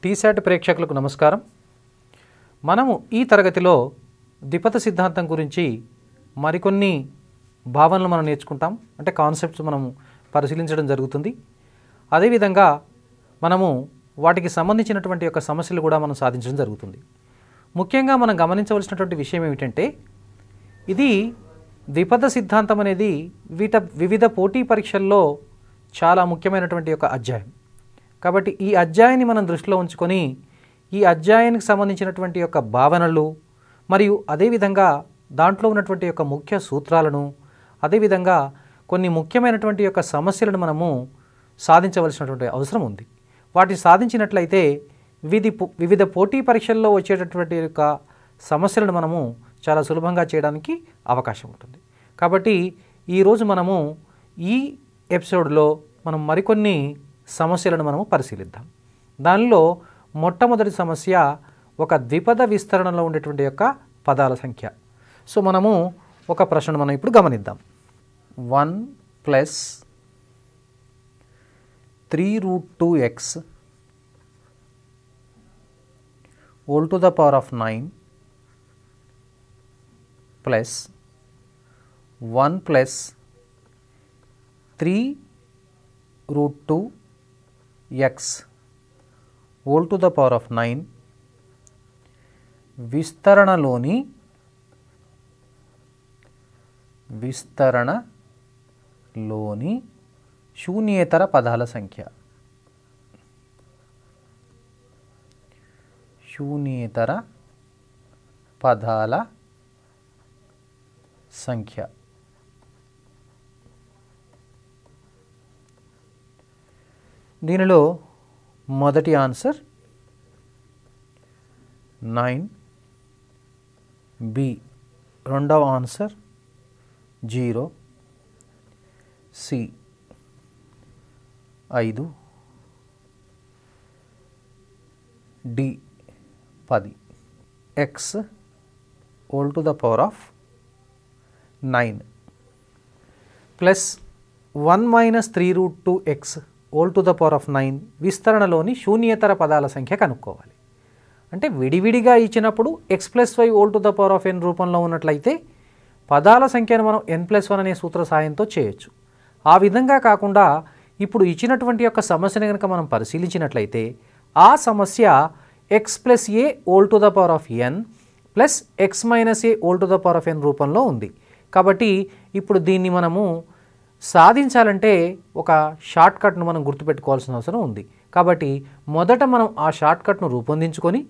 టీశాట్ ప్రేక్షకులకు నమస్కారం. మనము ఈ తరగతిలో ద్విపద సిద్ధాంతం గురించి మరికొన్ని భావనలు మనం నేర్చుకుంటాం. అంటే కాన్సెప్ట్స్ మనము పరిశీలించడం జరుగుతుంది. అదేవిధంగా మనము వాటికి సంబంధించినటువంటి యొక్క సమస్యలు కూడా మనం సాధించడం జరుగుతుంది. ముఖ్యంగా మనం గమనించవలసినటువంటి విషయం ఏమిటంటే, ఇది ద్విపద సిద్ధాంతం అనేది వివిధ పోటీ పరీక్షల్లో చాలా ముఖ్యమైనటువంటి ఒక అధ్యాయం. కాబట్టి ఈ అధ్యాయాన్ని మనం దృష్టిలో ఉంచుకొని ఈ అధ్యాయానికి సంబంధించినటువంటి యొక్క భావనలు మరియు అదేవిధంగా దాంట్లో ఉన్నటువంటి యొక్క ముఖ్య సూత్రాలను అదేవిధంగా కొన్ని ముఖ్యమైనటువంటి యొక్క సమస్యలను మనము సాధించవలసినటువంటి అవసరం ఉంది. వాటిని సాధించినట్లయితే వివిధ పోటీ పరీక్షల్లో వచ్చేటటువంటి యొక్క సమస్యలను మనము చాలా సులభంగా చేయడానికి అవకాశం ఉంటుంది. కాబట్టి ఈరోజు మనము ఈ ఎపిసోడ్లో మనం మరికొన్ని సమస్యలను మనము పరిశీలిద్దాం. దానిలో మొట్టమొదటి సమస్య ఒక ద్విపద విస్తరణలో ఉండేటువంటి యొక్క పదాల సంఖ్య. సో మనము ఒక ప్రశ్నను మనం ఇప్పుడు గమనిద్దాం. 1 + 3√2x whole to the power of 9 plus 1 + 3√2x whole to the power of 9 విస్తరణలోని శూన్యేతర పదాల సంఖ్య. శూన్యేతర పదాల సంఖ్య. దీనిలో మొదటి ఆన్సర్ 9, బి రెండవ answer 0, C 5, D 10. x whole to the power of 9 plus 1 - 3√2x whole to the power of 9 విస్తరణలోని శూన్యేతర పదాల సంఖ్య కనుక్కోవాలి. అంటే విడివిడిగా ఇచ్చినప్పుడు x + y whole to the power of n రూపంలో ఉన్నట్లయితే పదాల సంఖ్యను మనం n+1 అనే సూత్ర సాయంతో చేయొచ్చు. ఆ విధంగా కాకుండా ఇప్పుడు ఇచ్చినటువంటి యొక్క సమస్యను కనుక మనం పరిశీలించినట్లయితే ఆ సమస్య x + a whole to the power of n plus x - a whole to the power of n రూపంలో ఉంది. కాబట్టి ఇప్పుడు దీన్ని మనము సాధించాలంటే ఒక షార్ట్కట్ను మనం గుర్తుపెట్టుకోవాల్సిన అవసరం ఉంది. కాబట్టి మొదట మనం ఆ షార్ట్కట్ను రూపొందించుకొని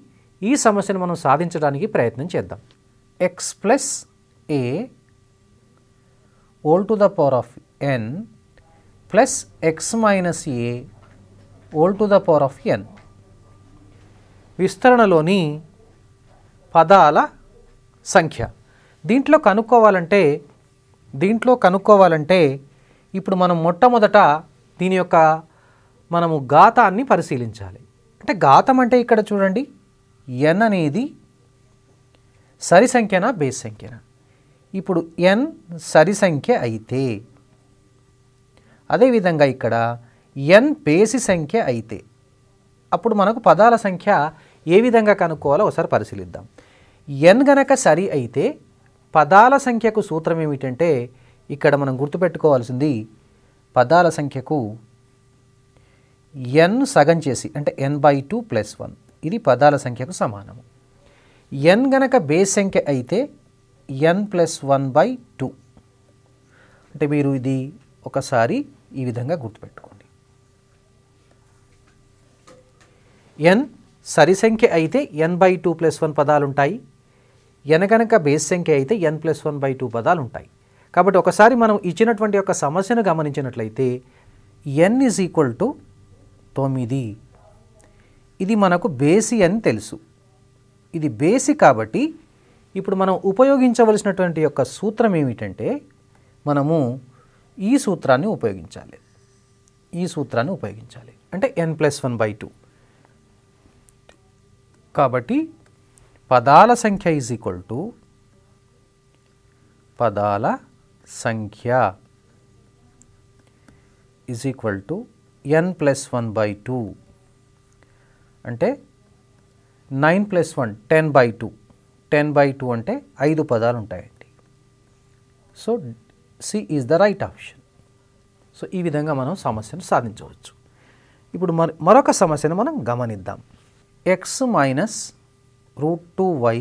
ఈ సమస్యను మనం సాధించడానికి ప్రయత్నం చేద్దాం. x + a whole to the power of n plus x - a whole to the power of n విస్తరణలోని పదాల సంఖ్య. దీంట్లో కనుక్కోవాలంటే ఇప్పుడు మనం మొట్టమొదట దీని యొక్క మనము ఘాతాన్ని పరిశీలించాలి. అంటే ఘాతం అంటే ఇక్కడ చూడండి, n అనేది సరి సంఖ్యనా బేస్ సంఖ్యనా? ఇప్పుడు n సరి సంఖ్య అయితే, అదేవిధంగా ఇక్కడ n బేసి సంఖ్య అయితే అప్పుడు మనకు పదాల సంఖ్య ఏ విధంగా కనుక్కోవాలో ఒకసారి పరిశీలిద్దాం. n గనక సరి అయితే పదాల సంఖ్యకు సూత్రం ఏమిటంటే, ఇక్కడ మనం గుర్తుపెట్టుకోవాల్సింది పదాల సంఖ్యకు n సగం చేసి అంటే n/2 + 1 ఇది పదాల సంఖ్యకు సమానము. n గనక బేస్ సంఖ్య అయితే n + 1/2. అంటే మీరు ఇది ఒకసారి ఈ విధంగా గుర్తుపెట్టుకోండి. n సరి సంఖ్య అయితే n/2 + 1 పదాలు ఉంటాయి. n కనుక బేస్ సంఖ్య అయితే n + 1/2 పదాలు ఉంటాయి. కాబట్టి ఒకసారి మనం ఇచ్చినటువంటి యొక్క సమస్యను గమనించినట్లయితే n = 9. ఇది మనకు బేసి అని తెలుసు. ఇది బేసి కాబట్టి ఇప్పుడు మనం ఉపయోగించవలసినటువంటి యొక్క సూత్రం ఏమిటంటే, మనము ఈ సూత్రాన్ని ఉపయోగించాలి. అంటే n + 1/2. కాబట్టి పదాల సంఖ్య n + 1/2 అంటే 9 + 1 10/2. 10/2 అంటే 5 పదాలు ఉంటాయండి. So C is the right option. So ఈ విధంగా మనం సమస్యను సాధించవచ్చు. ఇప్పుడు మరొక సమస్యను మనం గమనిద్దాం. x - √2y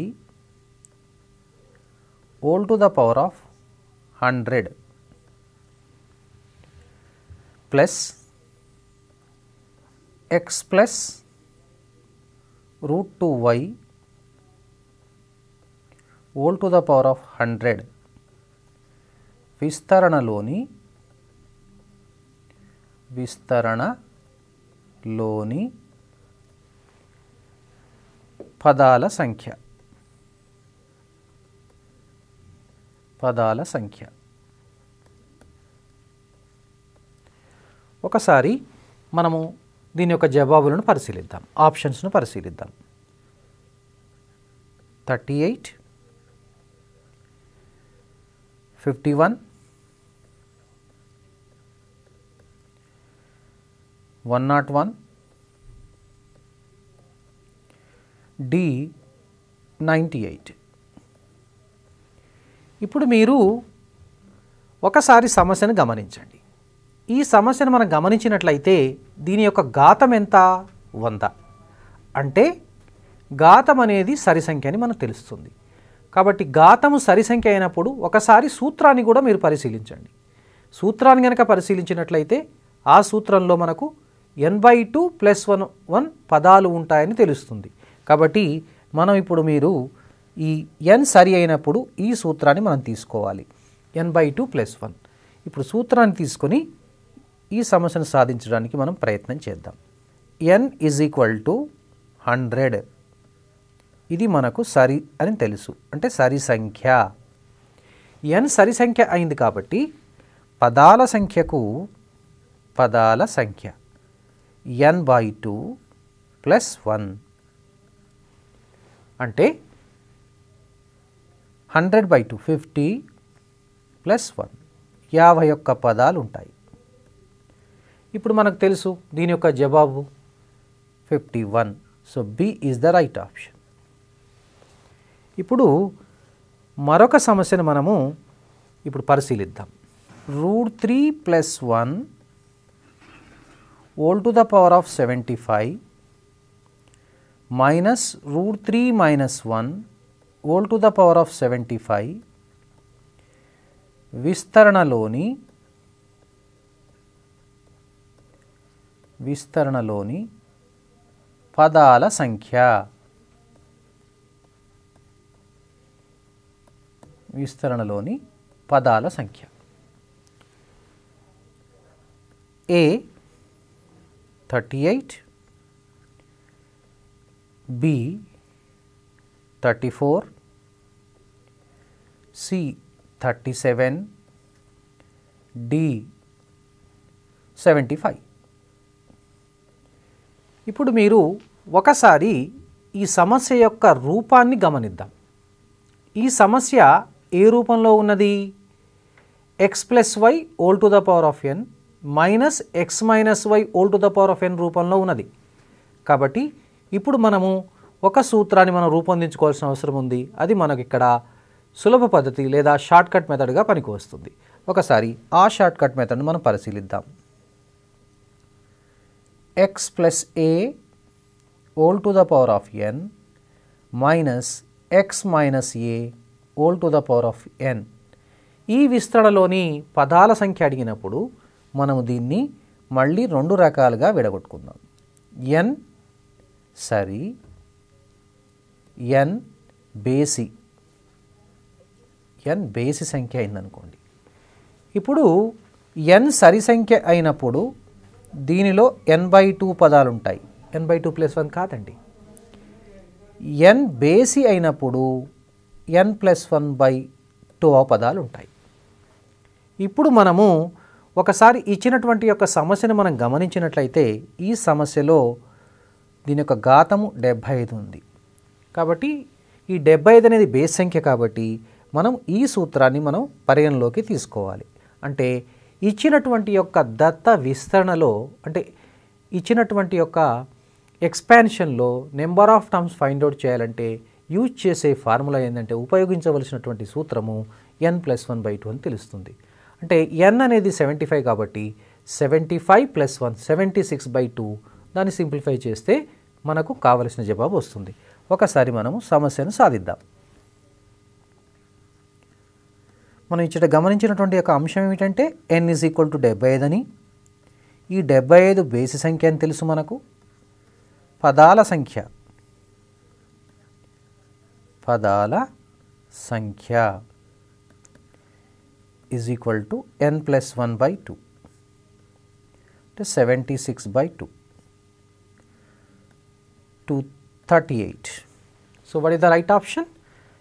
whole to the power of 100 plus x plus √2y whole to the power of 100 విస్తరణలోని పదాల సంఖ్య. ఒకసారి మనము దీని యొక్క జవాబులను పరిశీలిద్దాం, ఆప్షన్స్ను పరిశీలిద్దాం. 38, 51, 101, D 98. ఇప్పుడు మీరు ఒకసారి సమస్యను గమనించండి. ఈ సమస్యను మనం గమనించినట్లయితే దీని యొక్క ఘాతం ఎంత? 100. అంటే ఘాతం అనేది సరి సంఖ్య అని మనకు తెలుస్తుంది. కాబట్టి ఘాతము సరి సంఖ్య అయినప్పుడు ఒకసారి సూత్రాన్ని కూడా మీరు పరిశీలించండి. సూత్రాన్ని కనుక పరిశీలించినట్లయితే ఆ సూత్రంలో మనకు n/2 + 1 పదాలు ఉంటాయని తెలుస్తుంది. కాబట్టి మనం ఇప్పుడు మీరు ఈ n సరి అయినప్పుడు ఈ సూత్రాన్ని మనం తీసుకోవాలి, n/2 + 1. ఇప్పుడు సూత్రాన్ని తీసుకొని ఈ సమస్యను సాధించడానికి మనం ప్రయత్నం చేద్దాం. n = 100. ఇది మనకు సరి అని తెలుసు, అంటే సరి సంఖ్య. n సరి సంఖ్య అయింది కాబట్టి పదాల సంఖ్య n/2 + 1 అంటే 100/2 50 + 1 51 పదాలు ఉంటాయి. ఇప్పుడు మనకు తెలుసు దీని యొక్క జవాబు 51. So B is the right option. ఇప్పుడు మరొక సమస్యను మనము ఇప్పుడు పరిశీలిద్దాం. √3 + 1 whole to the power of 75 minus √3 - 1 whole to the power of 75 విస్తరణలోని పదాల సంఖ్య. A 38, B 34, C 37, D 75. ఇప్పుడు మీరు ఒకసారి ఈ సమస్య యొక్క రూపాన్ని గమనిద్దాం. ఈ సమస్య ఏ రూపంలో ఉన్నది? x + y whole to the power of n minus x minus y whole to the power of n రూపంలో ఉన్నది. కాబట్టి ఇప్పుడు మనము ఒక సూత్రాన్ని మనం రూపొందించుకోవాల్సిన అవసరం ఉంది. అది మనకు ఇక్కడ సులభ పద్ధతి లేదా షార్ట్కట్ మెథడ్గా పనికి వస్తుంది. ఒకసారి ఆ షార్ట్కట్ మెథడ్ని మనం పరిశీలిద్దాం. x + a whole to the power of n minus x minus a whole to the power of n. ఈ విస్తరణలోని పదాల సంఖ్య అడిగినప్పుడు మనము దీన్ని మళ్ళీ 2 రకాలుగా విడగొట్టుకుందాం. n సరి, n బేసి సంఖ్య అయిందనుకోండి. ఇప్పుడు n సరి సంఖ్య అయినప్పుడు దీనిలో n/2 పదాలు ఉంటాయి. n/2 + 1 కాదండి. n బేసి అయినప్పుడు n + 1/2 పదాలు ఉంటాయి. ఇప్పుడు మనము ఒకసారి ఇచ్చినటువంటి యొక్క సమస్యను మనం గమనించినట్లయితే ఈ సమస్యలో దీని యొక్క ఘాతము 75 ఉంది. కాబట్టి ఈ 75 అనేది బేస్ సంఖ్య కాబట్టి మనం ఈ సూత్రాన్ని మనం పరిగణలోకి తీసుకోవాలి. అంటే ఇచ్చినటువంటి యొక్క దత్త విస్తరణలో, అంటే ఇచ్చినటువంటి యొక్క ఎక్స్పాన్షన్లో number of terms find out చేయాలంటే యూజ్ చేసే ఫార్ములా ఏంటంటే ఉపయోగించవలసినటువంటి సూత్రము n+1/2 అని తెలుస్తుంది. అంటే n అనేది 75 కాబట్టి 75 + 1 76/2 దాన్ని సింప్లిఫై చేస్తే మనకు కావలసిన జవాబు వస్తుంది. ఒకసారి మనము సమస్యను సాధిద్దాం. మనం ఇచ్చట గమనించినటువంటి ఒక అంశం ఏమిటంటే n = 75 అని. ఈ 75 బేసి సంఖ్య అని తెలుసు మనకు. పదాల సంఖ్య = n+1/2 అంటే 76/2 238. So what is the right option?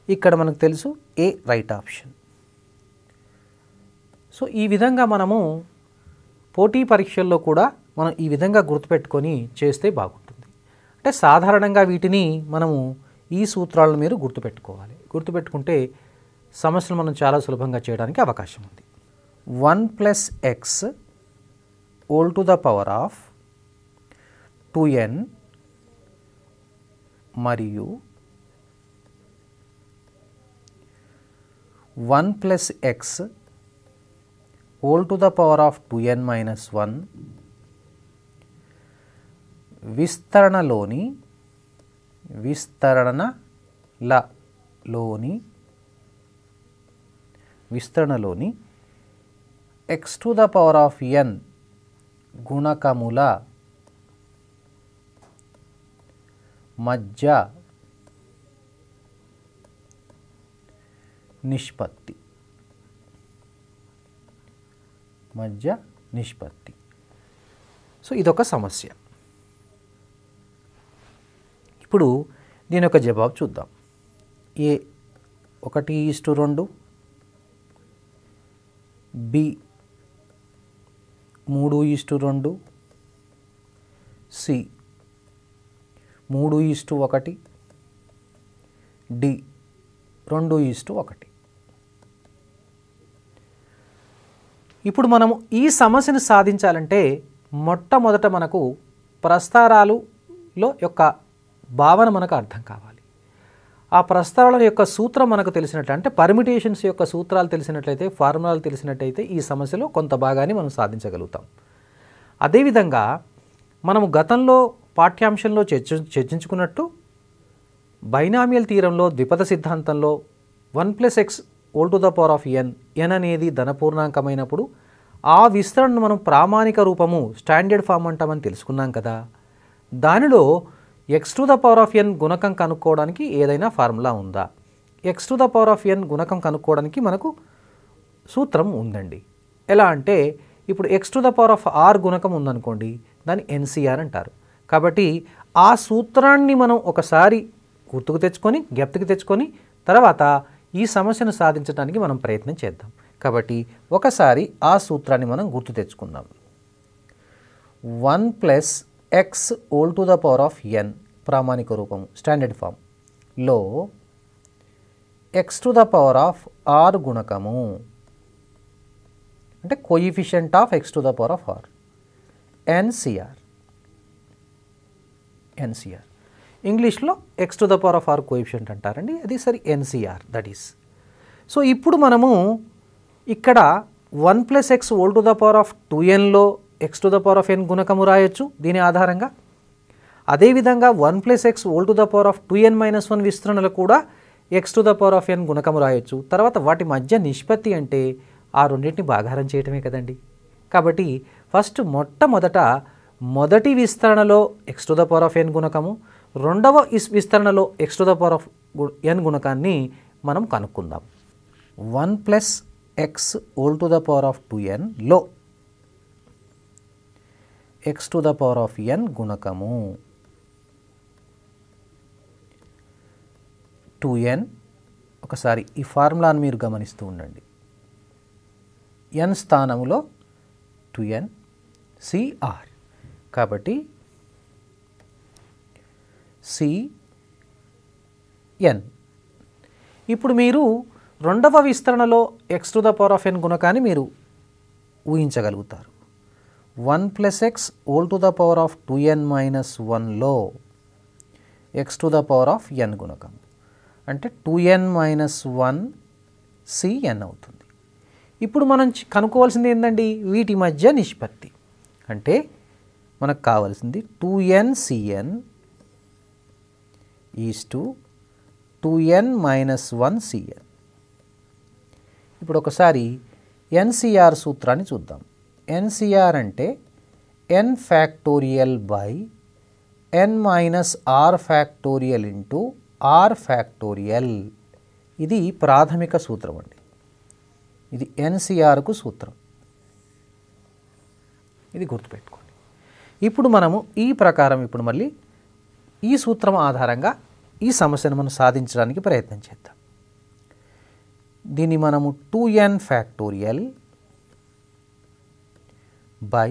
ఇక్కడ మనకు తెలుసు ఏ రైట్ ఆప్షన్. సో ఈ విధంగా మనము పోటీ పరీక్షల్లో కూడా మనం ఈ విధంగా గుర్తుపెట్టుకొని చేస్తే బాగుంటుంది. అంటే సాధారణంగా వీటిని మనము ఈ సూత్రాలను మీరు గుర్తుపెట్టుకోవాలి. గుర్తుపెట్టుకుంటే సమస్యలు మనం చాలా సులభంగా చేయడానికి అవకాశం ఉంది. 1 + x ⁴ 2n మరియు 1 + x ⁴ 2n - 1 విస్తరణలోని x⁴n గుణకముల మధ్య నిష్పత్తి. సో ఇదొక సమస్య. ఇప్పుడు దీని యొక్క జవాబు చూద్దాం. A 1:2, B 3:2, C 3:1, D 2:1. ఇప్పుడు మనము ఈ సమస్యను సాధించాలంటే మొట్టమొదట మనకు ప్రస్తారాలలో యొక్క భావన మనకు అర్థం కావాలి. ఆ ప్రస్తారాల యొక్క సూత్రం మనకు తెలిసినట్లయితే, అంటే పర్మిటేషన్స్ యొక్క సూత్రాలు తెలిసినట్లయితే, ఫార్ములాలు తెలిసినట్లయితే ఈ సమస్యలో కొంత భాగాన్ని మనం సాధించగలుగుతాం. అదేవిధంగా మనము గతంలో పాఠ్యాంశంలో చర్చించుకున్నట్టు బైనామియల్ థియరంలో ద్విపద సిద్ధాంతంలో 1 + x ⁴n n అనేది ధనపూర్ణాంకమైనప్పుడు ఆ విస్తరణను మనం ప్రామాణిక రూపము స్టాండర్డ్ ఫామ్ అంటామని తెలుసుకున్నాం కదా. దానిలో x⁴n గుణకం కనుక్కోవడానికి ఏదైనా ఫార్ములా ఉందా? x⁴n గుణకం కనుక్కోవడానికి మనకు సూత్రం ఉందండి. ఎలా అంటే ఇప్పుడు x⁴r గుణకం ఉందనుకోండి, దాన్ని NCR అంటారు. కాబట్టి ఆ సూత్రాన్ని మనం ఒకసారి గుర్తుకు తెచ్చుకొని జ్ఞప్తికి తెచ్చుకొని తర్వాత ఈ సమస్యను సాధించడానికి మనం ప్రయత్నం చేద్దాం. కాబట్టి ఒకసారి ఆ సూత్రాన్ని మనం గుర్తు తెచ్చుకుందాం. 1 + x ⁴n ప్రామాణిక రూపము స్టాండర్డ్ ఫామ్లో x⁴r గుణకము అంటే కోఎఫిషియంట్ ఆఫ్ x⁴r NCR. ఇంగ్లీష్లో x⁴r కోఎఫిషియంట్ అంటారండి, అది సరి NCR దట్ ఈస్. సో ఇప్పుడు మనము ఇక్కడ 1 + x ⁴2nలో x⁴n గుణకము రాయొచ్చు దీని ఆధారంగా. అదేవిధంగా 1 + x ⁴2n - 1 విస్తరణలో కూడా x⁴n గుణకము రాయొచ్చు. తర్వాత వాటి మధ్య నిష్పత్తి అంటే ఆ రెండింటిని భాగాహారం చేయటమే కదండి. కాబట్టి ఫస్ట్ మొట్టమొదట మొదటి విస్తరణలో x⁴n గుణకము, రెండవ విస్తరణలో x⁴n గుణకాన్ని మనం కనుక్కుందాం. 1 + x ⁴2nలో x⁴n గుణకము 2n. ఒకసారి ఈ ఫార్ములాను మీరు గమనిస్తూ ఉండండి. n స్థానములో 2n CR. కాబట్టి CN. ఇప్పుడు మీరు రెండవ విస్తరణలో x⁴n గుణకాన్ని మీరు ఊహించగలుగుతారు. 1 plus x whole to the power of 2n minus 1లో x to the power of n గుణకం అంటే 2n మైనస్ 1 cn అవుతుంది. ఇప్పుడు మనం కనుక్కోవాల్సింది ఏంటండి, వీటి మధ్య నిష్పత్తి. అంటే మనకు కావాల్సింది 2n cn is to 2n minus 1 cn. ఇప్పుడు ఒకసారి NCR సూత్రాన్ని చూద్దాం. NCR అంటే n factorial by n minus r factorial into r factorial. ఇది ప్రాథమిక సూత్రం అండి. ఇది NCRకు సూత్రం. ఇది గుర్తుపెట్టుకోండి. ఇప్పుడు మనము ఈ ప్రకారం ఇప్పుడు మళ్ళీ ఈ సూత్రం ఆధారంగా ఈ సమస్యను మనం సాధించడానికి ప్రయత్నం చేద్దాం. దీన్ని మనము 2n factorial by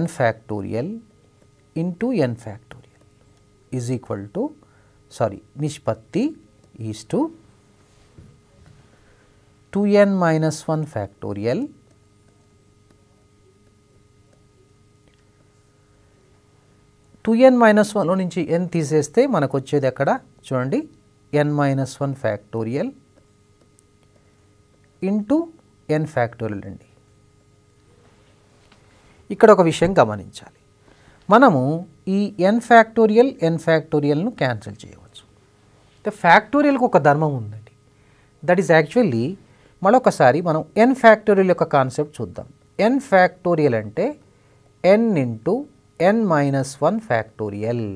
n factorial into n factorial is equal to నిష్పత్తి is to 2n minus 1 factorial two n minus 1లో నుంచి n తీసేస్తే మనకు వచ్చేది అక్కడ చూడండి n minus 1 factorial into n factorial అండి. ఇక్కడ ఒక విషయం గమనించాలి, మనము ఈ n ఫ్యాక్టోరియల్ను క్యాన్సిల్ చేయవచ్చు. ఫ్యాక్టోరియల్కి ఒక ధర్మం ఉందండి. దట్ ఈస్ యాక్చువల్లీ మరొకసారి మనం n ఫ్యాక్టోరియల్ యొక్క కాన్సెప్ట్ చూద్దాం. n ఫ్యాక్టోరియల్ అంటే n into n minus 1 factorial.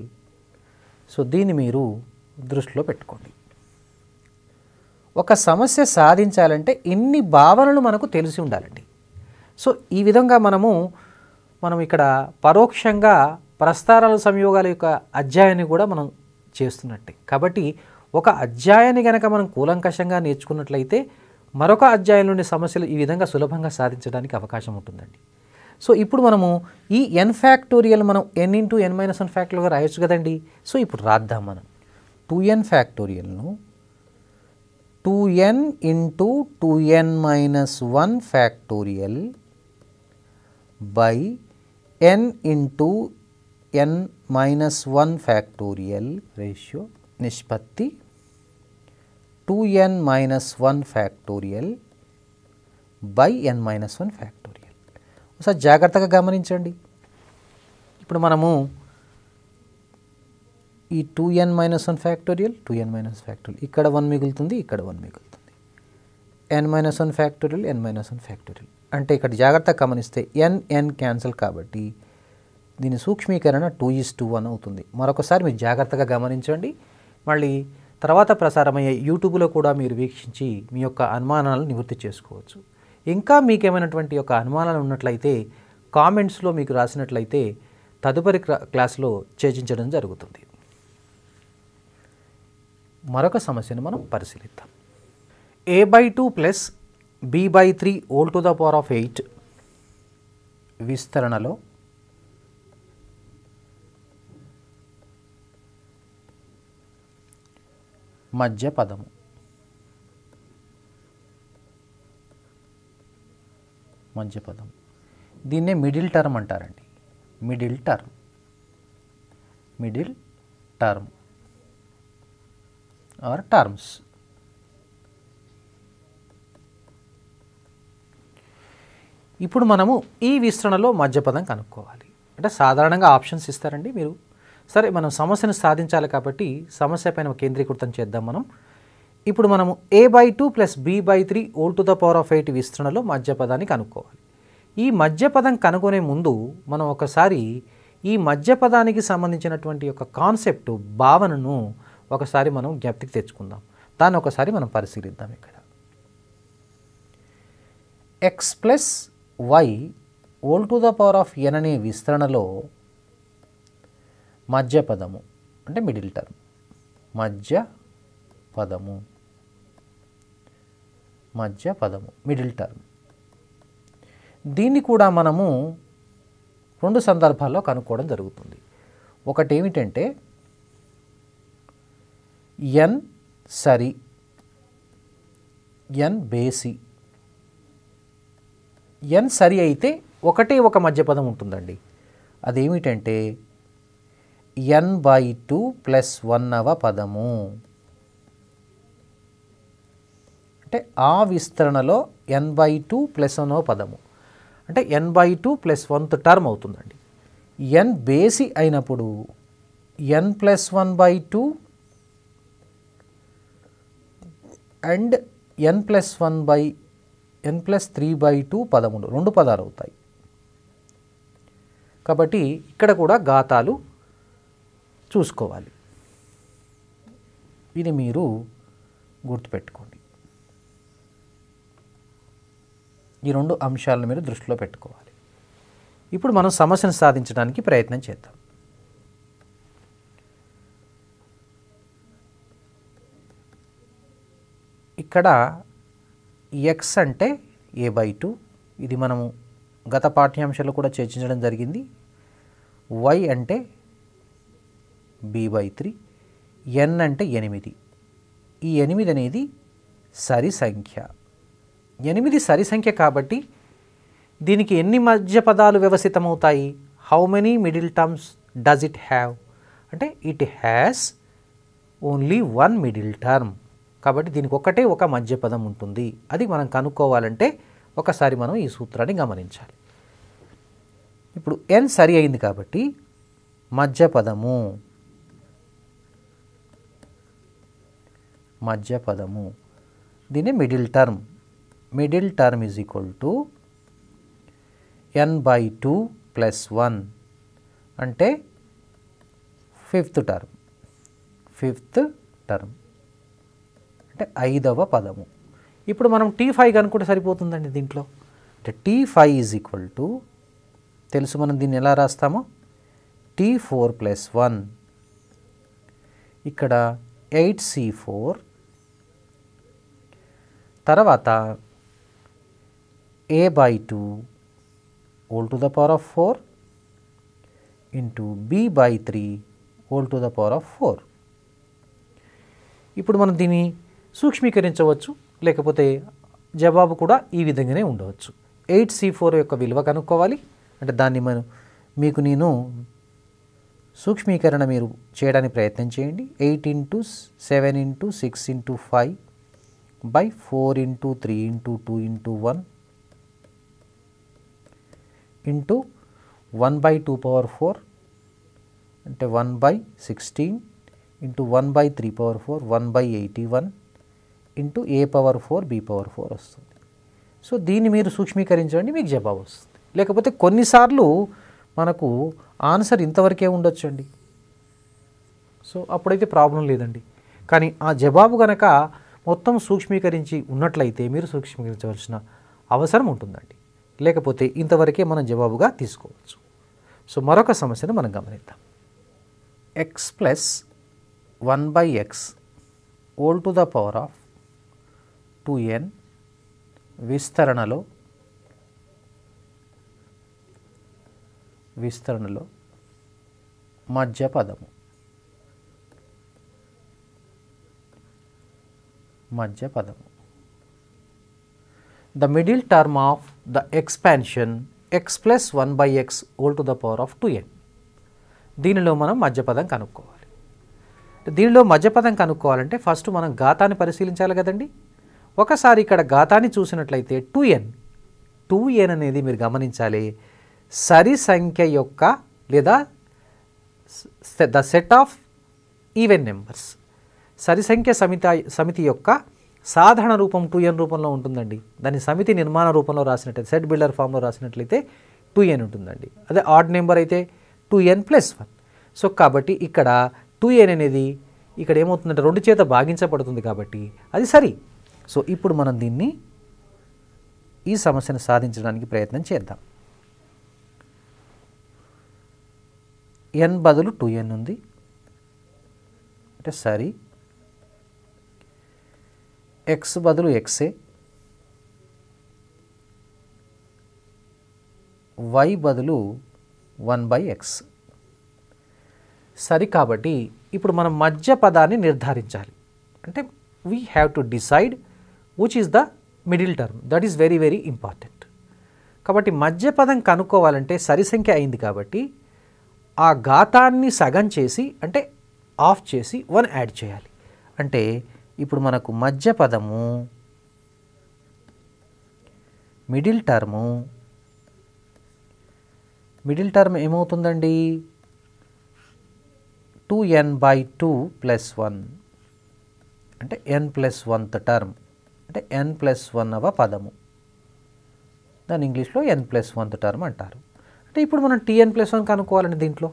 So దీన్ని మీరు దృష్టిలో పెట్టుకోండి. ఒక సమస్య సాధించాలంటే ఇన్ని భావనలు మనకు తెలిసి ఉండాలండి. సో ఈ విధంగా మనం ఇక్కడ పరోక్షంగా ప్రస్తారాల సంయోగాల యొక్క అధ్యాయాన్ని కూడా మనం చేస్తున్నట్టే. కాబట్టి ఒక అధ్యాయాన్ని కనుక మనం కూలంకషంగా నేర్చుకున్నట్లయితే మరొక అధ్యాయం నుండి సమస్యలు ఈ విధంగా సులభంగా సాధించడానికి అవకాశం ఉంటుందండి. సో ఇప్పుడు మనము ఈ n ఫ్యాక్టోరియల్ మనం n ఇంటూ n మైనస్ 1 ఫ్యాక్టోరియల్గా రాయొచ్చు కదండి. సో ఇప్పుడు రాద్దాం మనం 2n ఫ్యాక్టోరియల్ను 2n into 2n minus 1 factorial by n into n minus 1 factorial ratio నిష్పత్తి 2n minus 1 factorial by n minus 1 factorial. ఒకసారి జాగ్రత్తగా గమనించండి. ఇప్పుడు మనము ఈ 2n minus 1 factorial 2n minus factorial ఇక్కడ 1 మిగులుతుంది, ఇక్కడ 1 మిగులుతుంది. n minus 1 factorial n minus 1 factorial అంటే ఇక్కడ జాగ్రత్తగా గమనిస్తే n క్యాన్సిల్ కాబట్టి దీని సూక్ష్మీకరణ 2:1 అవుతుంది. మరొకసారి మీరు జాగ్రత్తగా గమనించండి. మళ్ళీ తర్వాత ప్రసారమయ్యే యూట్యూబ్లో కూడా మీరు వీక్షించి మీ యొక్క అనుమానాలను నివృత్తి చేసుకోవచ్చు. ఇంకా మీకేమైనటువంటి యొక్క అనుమానాలు ఉన్నట్లయితే కామెంట్స్లో మీకు రాసినట్లయితే తదుపరి క్లాసులో చర్చించడం జరుగుతుంది. మరొక సమస్యను మనం పరిశీలిద్దాం. a/2 plus b/3 whole to the power of 8 విస్తరణలో మధ్య పదము దీన్నే మిడిల్ టర్మ్ అంటారండి. Middle term are terms. ఇప్పుడు మనము ఈ విస్తరణలో మధ్యపదం కనుక్కోవాలి. అంటే సాధారణంగా ఆప్షన్స్ ఇస్తారండి మీరు. సరే మనం సమస్యను సాధించాలి కాబట్టి సమస్య పైన కేంద్రీకృతం చేద్దాం మనం. ఇప్పుడు మనము a/2 plus b/3 whole to the power of 8 విస్తరణలో మధ్యపదాన్ని కనుక్కోవాలి. ఈ మధ్యపదం కనుగొనే ముందు మనం ఒకసారి ఈ మధ్యపదానికి సంబంధించినటువంటి యొక్క కాన్సెప్ట్ భావనను ఒకసారి మనం జ్ఞప్తికి తెచ్చుకుందాం. దాన్ని ఒకసారి మనం పరిశీలిద్దాం. ఇక్కడ x plus y whole to the power of n అనే విస్తరణలో మధ్యపదము అంటే మిడిల్ టర్మ్ మధ్యపదము మిడిల్ టర్మ్. దీన్ని కూడా మనము రెండు సందర్భాల్లో కనుక్కోవడం జరుగుతుంది. ఒకటి ఏమిటంటే n సరి n బేసి. n సరి అయితే ఒకటే ఒక మధ్య పదం ఉంటుందండి. అదేమిటంటే n/2 + 1వ పదము. అంటే ఆ విస్తరణలో n/2 + 1వ పదము అంటే n/2 + 1th టర్మ్ అవుతుందండి. n బేసి అయినప్పుడు n + 1/2 అండ్ n + 3/2 పదములు 2 పదాలు అవుతాయి. కాబట్టి ఇక్కడ కూడా ఘాతాలు చూసుకోవాలి. ఇది మీరు గుర్తుపెట్టుకోండి. ఈ 2 అంశాలను మీరు దృష్టిలో పెట్టుకోవాలి. ఇప్పుడు మనం సమస్యను సాధించడానికి ప్రయత్నం చేద్దాం. ఇక్కడ x అంటే a/2, ఇది మనము గత పాఠ్యాంశాల్లో కూడా చర్చించడం జరిగింది. y అంటే b/3, n అంటే 8. ఈ 8 అనేది సరి సంఖ్య. 8 సరి సంఖ్య కాబట్టి దీనికి ఎన్ని మధ్య పదాలు వ్యవస్థితమవుతాయి? How many middle terms does it have? అంటే it has only 1 middle term. కాబట్టి దీనికి ఒకటే ఒక మధ్య పదం ఉంటుంది. అది మనం కనుక్కోవాలంటే ఒకసారి మనం ఈ సూత్రాన్ని గమనించాలి. ఇప్పుడు n సరి అయింది కాబట్టి మధ్య పదము దీన్ని middle term. Middle term is equal to n/2 + 1 అంటే ఫిఫ్త్ టర్మ్ అంటే 5వ పదము. ఇప్పుడు మనం T5 కనుక్కుంటే సరిపోతుందండి. దీంట్లో అంటే T5 ఈజ్ ఈక్వల్ టు, తెలుసు మనం దీన్ని ఎలా రాస్తామో, T4 + 1 ఇక్కడ 8C4 తర్వాత a/2 whole to the power of 4 into b/3 whole to the power of 4. ఇప్పుడు మనం దీన్ని సూక్ష్మీకరించవచ్చు, లేకపోతే జవాబు కూడా ఈ విధంగానే ఉండవచ్చు. 8C4 యొక్క విలువ కనుక్కోవాలి. అంటే దాన్ని మీకు నేను సూక్ష్మీకరణ మీరు చేయడానికి ప్రయత్నం చేయండి. 8 × 7 × 6 × 5 by 4 × 3 × 2 × 1 into 1/2 power 4 అంటే 1/16 into 1/3 power 4 1/81 into a/4 b/4 వస్తుంది. సో దీన్ని మీరు సూక్ష్మీకరించండి, మీకు జవాబు వస్తుంది. లేకపోతే కొన్నిసార్లు మనకు ఆన్సర్ ఇంతవరకే ఉండొచ్చండి. సో అప్పుడైతే ప్రాబ్లం లేదండి. కానీ ఆ జవాబు కనుక మొత్తం సూక్ష్మీకరించి ఉన్నట్లయితే మీరు సూక్ష్మీకరించవలసిన అవసరం ఉంటుందండి. లేకపోతే ఇంతవరకే మనం జవాబుగా తీసుకోవచ్చు. సో మరొక సమస్యను మనం గమనిద్దాం. x + 1/x whole to the power of 2n విస్తరణలో మధ్య పదము. The middle term of the expansion x + 1/x whole to the power of 2n. దీనిలో మనం మధ్యపదం కనుక్కోవాలి. దీనిలో మధ్యపదం కనుక్కోవాలంటే ఫస్ట్ మనం ఘాతాన్ని పరిశీలించాలి కదండి. ఒకసారి ఇక్కడ ఘాతాన్ని చూసినట్లయితే 2n అనేది మీరు గమనించాలి, సరి సంఖ్య యొక్క లేదా the set of even numbers, సరి సంఖ్య సమితి యొక్క సాధారణ రూపం 2n రూపంలో ఉంటుందండి. దాని సమితి నిర్మాణ రూపంలో రాసినట్లయితే, సెట్ బిల్డర్ ఫామ్లో రాసినట్లయితే 2n ఉంటుందండి. అదే ఆడ్ నెంబర్ అయితే 2n + 1. సో కాబట్టి ఇక్కడ 2n అనేది ఇక్కడ ఏమవుతుందంటే 2 చేత భాగించబడుతుంది కాబట్టి అది సరి. సో ఇప్పుడు మనం దీన్ని ఈ సమస్యను సాధించడానికి ప్రయత్నం చేద్దాం. n బదులు 2n ఉంది అంటే సరి. x బదులు xే, y బదులు 1/x సరి. కాబట్టి ఇప్పుడు మనం మధ్య పదాన్ని నిర్ధారించాలి. అంటే we have to decide which is the middle term. That is very very important. కాబట్టి మధ్య పదం కనుక్కోవాలంటే సరి సంఖ్య అయింది కాబట్టి ఆ ఘాతాన్ని సగం చేసి అంటే ఆఫ్ చేసి 1 యాడ్ చేయాలి. అంటే ఇప్పుడు మనకు మధ్య పదము మిడిల్ టర్మ్ ఏమవుతుందండి? 2n/2 + 1 అంటే n+1th టర్మ్ అంటే n+1వ పదము. దాని ఇంగ్లీష్లో n+1th టర్మ్ అంటారు. అంటే ఇప్పుడు మనం tn+1 కనుక్కోవాలండి దీంట్లో.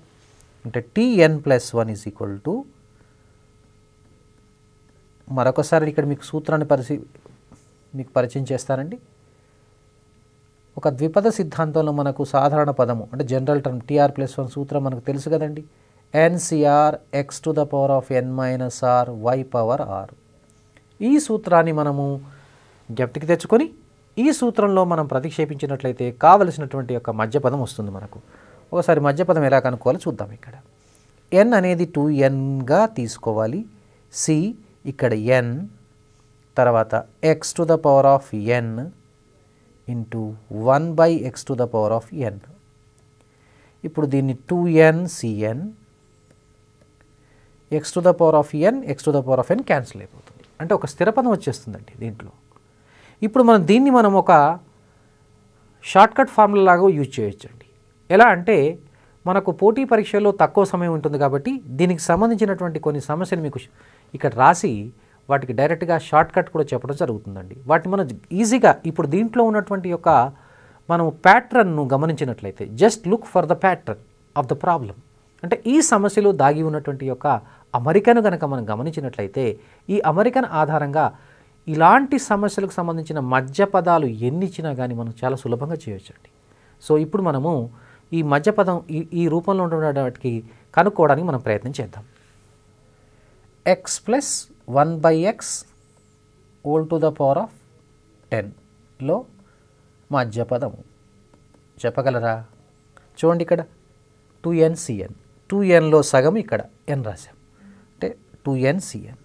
అంటే tn+1 = మరొకసారి ఇక్కడ మీకు సూత్రాన్ని మీకు పరిచయం చేస్తానండి. ఒక ద్విపద సిద్ధాంతంలో మనకు సాధారణ పదము అంటే జనరల్ టర్మ్ tr+1 సూత్రం మనకు తెలుసు కదండి. NCR x⁴n - r y⁴r. ఈ సూత్రాన్ని మనము జ్ఞప్తికి తెచ్చుకొని ఈ సూత్రంలో మనం ప్రతిక్షేపించినట్లయితే కావలసినటువంటి యొక్క మధ్యపదం వస్తుంది మనకు. ఒకసారి మధ్యపదం ఎలా కనుక్కోవాలో చూద్దాం. ఇక్కడ n అనేది 2nగా తీసుకోవాలి. c ఇక్కడ n, తర్వాత x⁴n ఇంటూ 1/x⁴n. ఇప్పుడు దీన్ని 2n cn x⁴n క్యాన్సిల్ అయిపోతుంది. అంటే ఒక స్థిరపదం వచ్చేస్తుందండి దీంట్లో. ఇప్పుడు మనం ఒక షార్ట్కట్ ఫార్ములా లాగా యూజ్ చేయొచ్చండి. ఎలా అంటే మనకు పోటీ పరీక్షల్లో తక్కువ సమయం ఉంటుంది కాబట్టి దీనికి సంబంధించినటువంటి కొన్ని సమస్యలు మీకు ఇక్కడ రాసి వాటికి డైరెక్ట్గా షార్ట్కట్ కూడా చెప్పడం జరుగుతుందండి. వాటిని మనం ఈజీగా ఇప్పుడు దీంట్లో ఉన్నటువంటి యొక్క మనం ప్యాటర్న్ను గమనించినట్లయితే just look for the pattern of the problem. అంటే ఈ సమస్యలో దాగి ఉన్నటువంటి యొక్క అమరికను కనుక మనం గమనించినట్లయితే ఈ అమరికన్ ఆధారంగా ఇలాంటి సమస్యలకు సంబంధించిన మధ్య పదాలు ఎన్ని ఇచ్చినా కానీ మనం చాలా సులభంగా చేయొచ్చండి. సో ఇప్పుడు మనము ఈ మధ్య పదం ఈ రూపంలో ఉండడానికి కనుక్కోవడానికి మనం ప్రయత్నం చేద్దాం. x + 1/x ⁴ 10లో మధ్య పదము చెప్పగలరా? చూడండి ఇక్కడ 2n cn, 2nలో సగం ఇక్కడ n రాశాం అంటే 2n cn.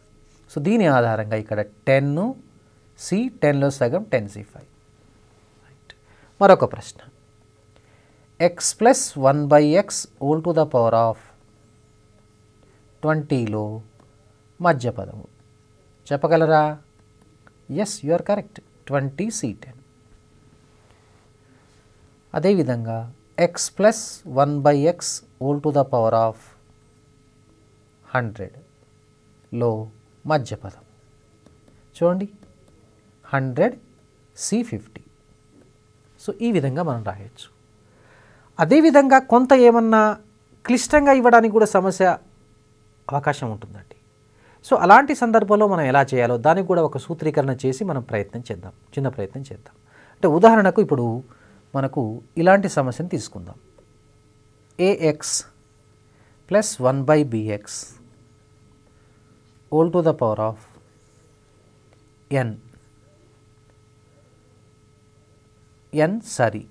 సో దీని ఆధారంగా ఇక్కడ 10c, 10లో సగం 10c5. రైట్. మరొక ప్రశ్న x + 1/x ⁴ 20లో మధ్య పదము చెప్పగలరా? Yes, you are correct, 20c10. అదేవిధంగా x + 1/x ⁴ 100లో మధ్య పదం చూడండి 100c50. సో ఈ విధంగా మనం రాయొచ్చు. అదేవిధంగా కొంత ఏమన్నా క్లిష్టంగా ఇవ్వడానికి కూడా సమస్య అవకాశం ఉంటుందండి. సో అలాంటి సందర్భంలో మనం ఎలా చేయాలో దానికి కూడా ఒక సూత్రీకరణ చేసి మనం చిన్న ప్రయత్నం చేద్దాం. అంటే ఉదాహరణకు ఇప్పుడు మనకు ఇలాంటి సమస్యను తీసుకుందాం. ax + 1/bx ⁴ n సరి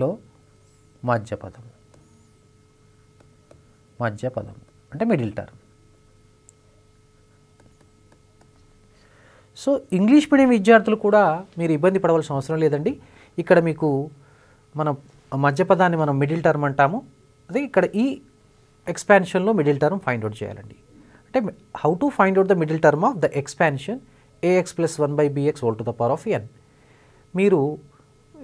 లో మధ్య పదం అంటే middle term. So English medium విద్యార్థులు కూడా మీరు ఇబ్బంది పడవలసిన అవసరం లేదండి. ఇక్కడ మీకు మనం మధ్య పదాన్ని మనం మిడిల్ టర్మ్ అంటాము. అదే ఇక్కడ ఈ ఎక్స్పాన్షన్లో మిడిల్ టర్మ్ ఫైండ్ అవుట్ చేయాలండి. అంటే how to find out the middle term of the expansion ax + 1/bx ⁴ n. మీరు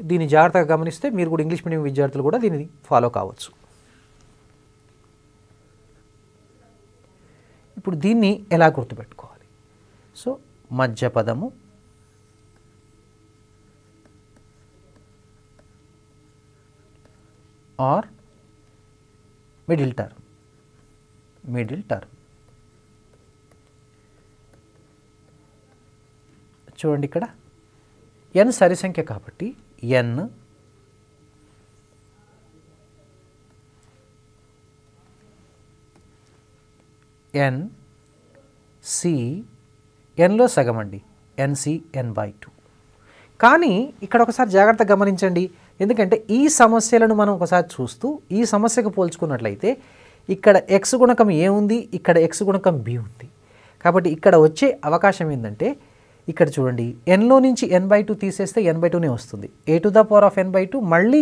దీన్ని జాగ్రత్తగా గమనిస్తే మీరు కూడా ఇంగ్లీష్ మీడియం విద్యార్థులు కూడా దీన్ని ఫాలో కావచ్చు. ఇప్పుడు దీన్ని ఎలా గుర్తుపెట్టుకోవాలి? సో మధ్య పదము ఆర్ మిడిల్ టర్మ్ చూడండి ఇక్కడ n సరి సంఖ్య కాబట్టి n c nలో సగం అండి nc n/2. కానీ ఇక్కడ ఒకసారి జాగ్రత్తగా గమనించండి. ఎందుకంటే ఈ సమస్యలను మనం ఒకసారి చూస్తూ ఈ సమస్యకు పోల్చుకున్నట్లయితే ఇక్కడ x గుణకం a ఉంది, ఇక్కడ x గుణకం b ఉంది. కాబట్టి ఇక్కడ వచ్చే అవకాశం ఏంటంటే ఇక్కడ చూడండి ఎన్లో నుంచి n/2 తీసేస్తే n/2నే వస్తుంది. a to the power of n/2 మళ్ళీ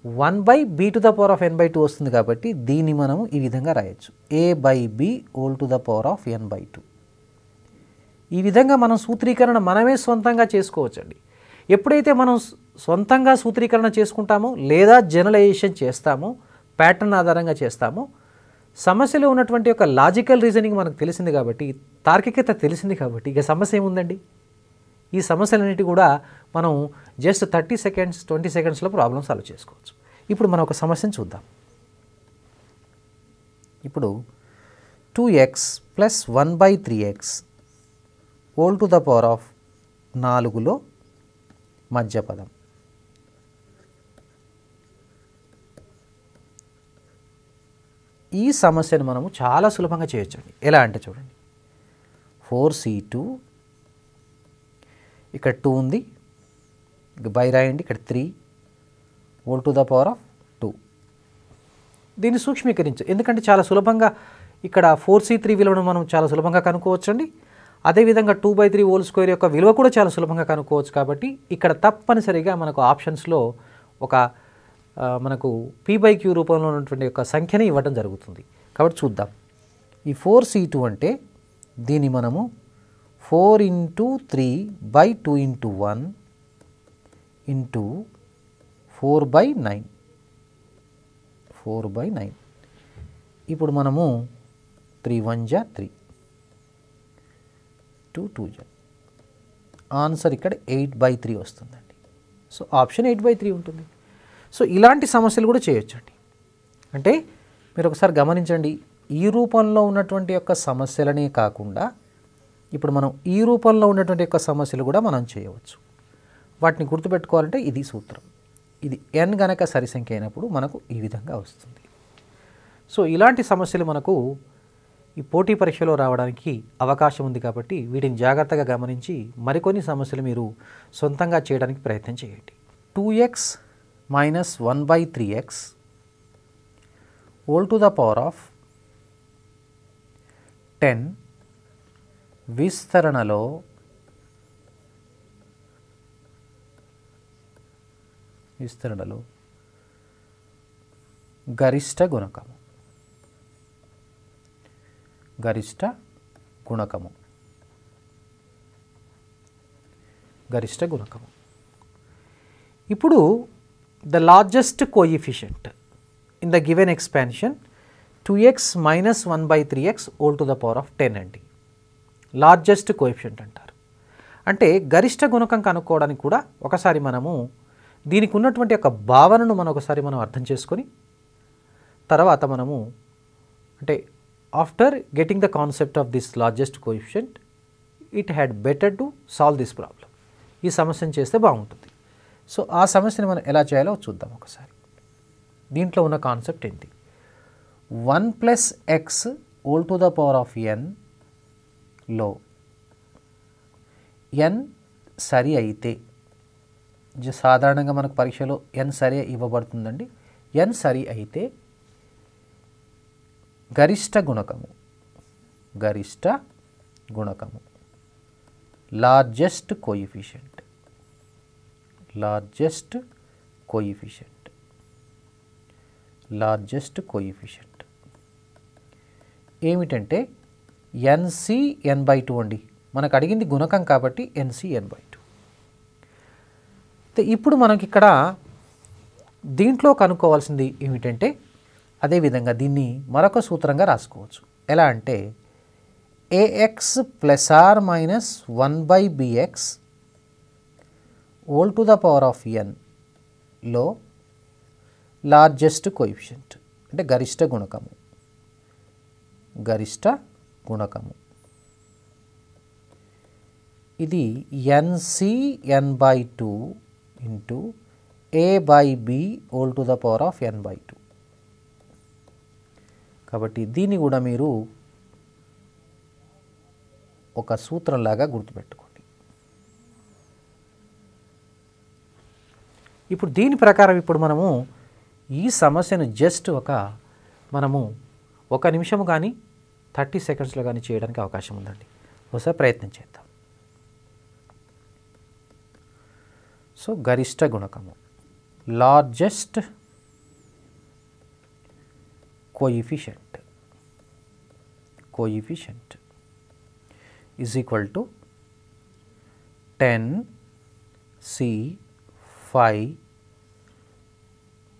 1/b to the power of n/2 వస్తుంది కాబట్టి దీన్ని మనము ఈ విధంగా రాయొచ్చు a/b all to the power of n/2. ఈ విధంగా మనం సూత్రీకరణ మనమే సొంతంగా చేసుకోవచ్చండి. ఎప్పుడైతే మనం సొంతంగా సూత్రీకరణ చేసుకుంటామో లేదా జనరలైజేషన్ చేస్తామో, ప్యాటర్న్ ఆధారంగా చేస్తామో, సమస్యలో ఉన్నటువంటి ఒక లాజికల్ రీజనింగ్ మనకు తెలిసింది కాబట్టి, తార్కికత తెలిసింది కాబట్టి ఇక సమస్య ఏముందండి? ఈ సమస్యలన్నిటి కూడా మనం జస్ట్ 30 సెకండ్స్ 20 సెకండ్స్లో ప్రాబ్లమ్ సాల్వ్ చేసుకోవచ్చు. ఇప్పుడు మనం ఒక సమస్యను చూద్దాం. ఇప్పుడు 2x plus 1/3x whole to the power of 4లో మధ్య పదం. ఈ సమస్యను మనము చాలా సులభంగా చేయొచ్చండి. ఎలా అంటే చూడండి, 4c2 ఇక్కడ 2 ఉంది, బై రాయండి, ఇక్కడ 3 whole to the power of 2. దీన్ని సూక్ష్మీకరించు, ఎందుకంటే చాలా సులభంగా ఇక్కడ 4c3 విలువను మనం చాలా సులభంగా కనుక్కోవచ్చండి. అదేవిధంగా 2/3 హోల్ స్క్వేర్ యొక్క విలువ కూడా చాలా సులభంగా కనుక్కోవచ్చు. కాబట్టి ఇక్కడ తప్పనిసరిగా మనకు ఆప్షన్స్లో ఒక మనకు p/q రూపంలో ఉన్నటువంటి యొక్క సంఖ్యని ఇవ్వడం జరుగుతుంది. కాబట్టి చూద్దాం. ఈ 4c2 అంటే దీన్ని మనము 4 × 3/2 × 1 ఇంటూ 4/9. ఇప్పుడు మనము 3 1 జా 3, 2 2 జా, ఆన్సర్ ఇక్కడ 8/3 వస్తుందండి. సో ఆప్షన్ 8/3 ఉంటుంది. సో ఇలాంటి సమస్యలు కూడా చేయొచ్చండి. అంటే మీరు ఒకసారి గమనించండి, ఈ రూపంలో ఉన్నటువంటి యొక్క సమస్యలనే కాకుండా ఇప్పుడు మనం ఈ రూపంలో ఉన్నటువంటి యొక్క సమస్యలు కూడా మనం చేయవచ్చు. వాటిని గుర్తుపెట్టుకోవాలంటే ఇది సూత్రం. ఇది n గనక సరి సంఖ్య అయినప్పుడు మనకు ఈ విధంగా వస్తుంది. సో ఇలాంటి సమస్యలు మనకు ఈ పోటీ పరీక్షలో రావడానికి అవకాశం ఉంది. కాబట్టి వీటిని జాగ్రత్తగా గమనించి మరికొన్ని సమస్యలు మీరు సొంతంగా చేయడానికి ప్రయత్నం చేయండి. 2x minus 1/3x whole to the power of 10 విస్తరణలో గరిష్ట గుణకము. ఇప్పుడు the largest coefficient in the given expansion 2x minus 1/3x whole to the power of 10 అండి. లార్జెస్ట్ కోఎఫిషియంట్ అంటారు. అంటే గరిష్ట గుణకం కనుక్కోవడానికి కూడా ఒకసారి మనము దీనికి ఉన్నటువంటి ఒక భావనను ఒకసారి మనం అర్థం చేసుకొని తర్వాత మనము అంటే after getting the concept of this largest coefficient it had better to solve this problem. ఈ సమస్యను చేస్తే బాగుంటుంది. సో ఆ సమస్యను మనం ఎలా చేయాలో చూద్దాం ఒకసారి. దీంట్లో ఉన్న కాన్సెప్ట్ ఏంటి? 1 + x whole to the power of nలో n సరి అయితే, సాధారణంగా మనకు పరీక్షలో n సరి ఇవ్వబడుతుందండి. n సరి అయితే గరిష్ట గుణకము లార్జెస్ట్ కోఎఫిషియంట్ ఏమిటంటే nc n/2 అండి. మనకు అడిగింది గుణకం కాబట్టి nc n/2. ఇప్పుడు మనకి ఇక్కడ దీంట్లో కనుక్కోవాల్సింది ఏమిటంటే అదేవిధంగా దీన్ని మరొక సూత్రంగా రాసుకోవచ్చు. ఎలా అంటే ax ± 1/bx whole to the power of nలో లార్జెస్ట్ కోఎఫిషియంట్ అంటే గరిష్ట గుణకము. ఇది nc n/2 into a/b whole to the power of n/2. కాబట్టి దీన్ని కూడా మీరు ఒక సూత్రంలాగా గుర్తుపెట్టుకోండి. ఇప్పుడు దీని ప్రకారం ఇప్పుడు మనము ఈ సమస్యను జస్ట్ మనము 1 నిమిషం కానీ 30 సెకండ్స్లో కానీ చేయడానికి అవకాశం ఉందండి. ఒకసారి ప్రయత్నం చేద్దాం. సో గరిష్ట గుణకము, largest coefficient is equal to 10 C 5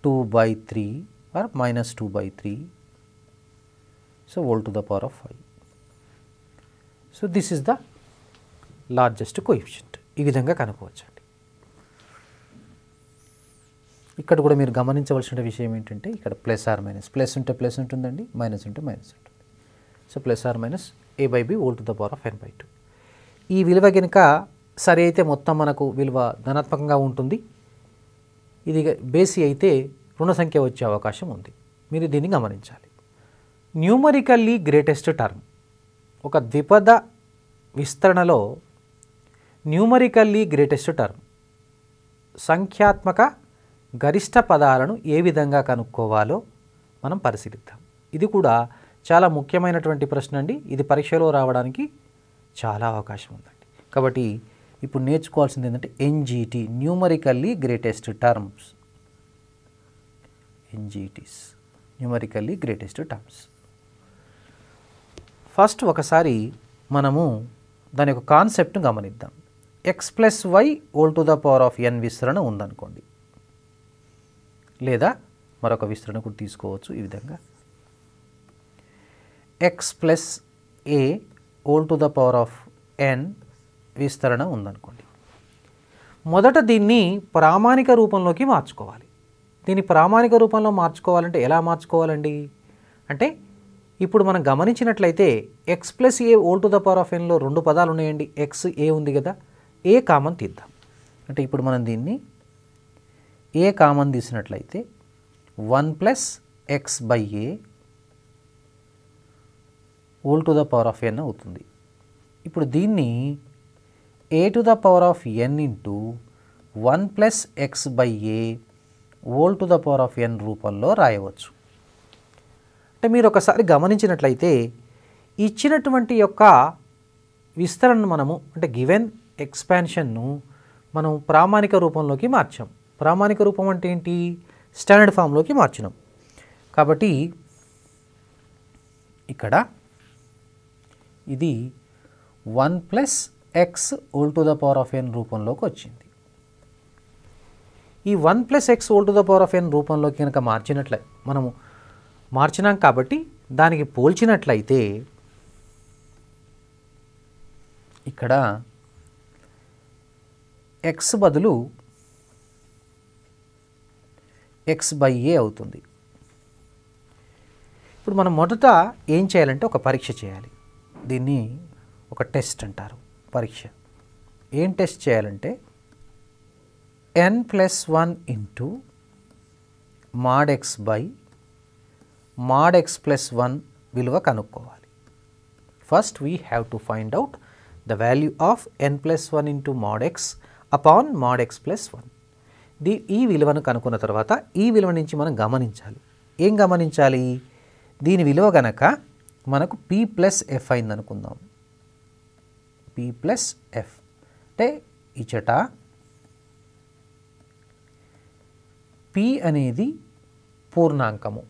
2/3 or -2/3, so whole to the power of 5. So this is the largest coefficient. ఈ విధంగా కనుక్కోవచ్చండి. ఇక్కడ కూడా మీరు గమనించవలసిన విషయం ఏంటంటే ఇక్కడ ప్లస్ ఆర్ మైనస్, ప్లస్ ఉంటే ప్లస్ ఉంటుందండి, మైనస్ ఉంటే మైనస్ ఉంటుంది. So plus or minus a/b whole to the power of n/2. ఈ విలువ కనుక సరి అయితే మొత్తం మనకు విలువ ధనాత్మకంగా ఉంటుంది. ఇది బేసి అయితే రుణ సంఖ్య వచ్చే అవకాశం ఉంది. మీరు దీన్ని గమనించాలి. న్యూమరికల్లీ గ్రేటెస్ట్ టర్మ్, ఒక ద్విపద విస్తరణలో న్యూమరికల్లీ గ్రేటెస్ట్ టర్మ్, సంఖ్యాత్మక గరిష్ట పదాలను ఏ విధంగా కనుక్కోవాలో మనం పరిశీలిద్దాం. ఇది కూడా చాలా ముఖ్యమైనటువంటి ప్రశ్న అండి. ఇది పరీక్షలో రావడానికి చాలా అవకాశం ఉందండి. కాబట్టి ఇప్పుడు నేర్చుకోవాల్సింది ఏంటంటే NGT, numerically greatest terms, NGTs, numerically greatest terms. First ఒకసారి మనము దాని యొక్క కాన్సెప్ట్ను గమనిద్దాం. x+y whole to the power of n విస్తరణ ఉందనుకోండి, లేదా మరొక విస్తరణ కూడా తీసుకోవచ్చు. ఈ విధంగా x+a whole to the power of n విస్తరణ ఉందనుకోండి. మొదట దీన్ని ప్రామాణిక రూపంలోకి మార్చుకోవాలి. దీన్ని ప్రామాణిక రూపంలో మార్చుకోవాలంటే ఎలా మార్చుకోవాలండి అంటే, ఇప్పుడు మనం గమనించినట్లయితే x+a whole to the power of nలో రెండు పదాలు ఉన్నాయండి. x a ఉంది కదా, a కామన్ తీద్దాం. అంటే ఇప్పుడు మనం దీన్ని a కామన్ తీసినట్లయితే 1+x/a whole to the power of n అవుతుంది. ఇప్పుడు దీన్ని a to the power of n into 1+x/a whole to the power of n రూపంలో రాయవచ్చు. అంటే మీరు ఒకసారి గమనించినట్లయితే ఇచ్చినటువంటి యొక్క విస్తరణను మనము అంటే గివెన్ ఎక్స్పాన్షన్ను మనం ప్రామాణిక రూపంలోకి మార్చాం. ప్రామాణిక రూపం అంటే ఏంటి? స్టాండర్డ్ ఫామ్లోకి మార్చినాం. కాబట్టి ఇక్కడ ఇది 1+x whole to the power of n రూపంలోకి వచ్చింది. ఈ 1+x whole to the power of n రూపంలోకి కనుక మనము మార్చినాం కాబట్టి దానికి పోల్చినట్లయితే ఇక్కడ x బదులు x/a అవుతుంది. ఇప్పుడు మనం మొదట ఏం చేయాలంటే ఒక పరీక్ష చేయాలి. దీన్ని ఒక టెస్ట్ అంటారు, పరీక్ష. ఏం టెస్ట్ చేయాలంటే n+1 into mod x by mod x+1 విలువ కనుక్కోవాలి. First we have to find out the value of n+1 into mod x upon mod x+1. ఈ విలువను కనుక్కున్న తర్వాత ఈ విలువ నుంచి మనం గమనించాలి. ఏం గమనించాలి? దీని విలువ గనక మనకు p+f అయింది అనుకుందాం. p+f అంటే ఇచ్చట p అనేది పూర్ణాంకము,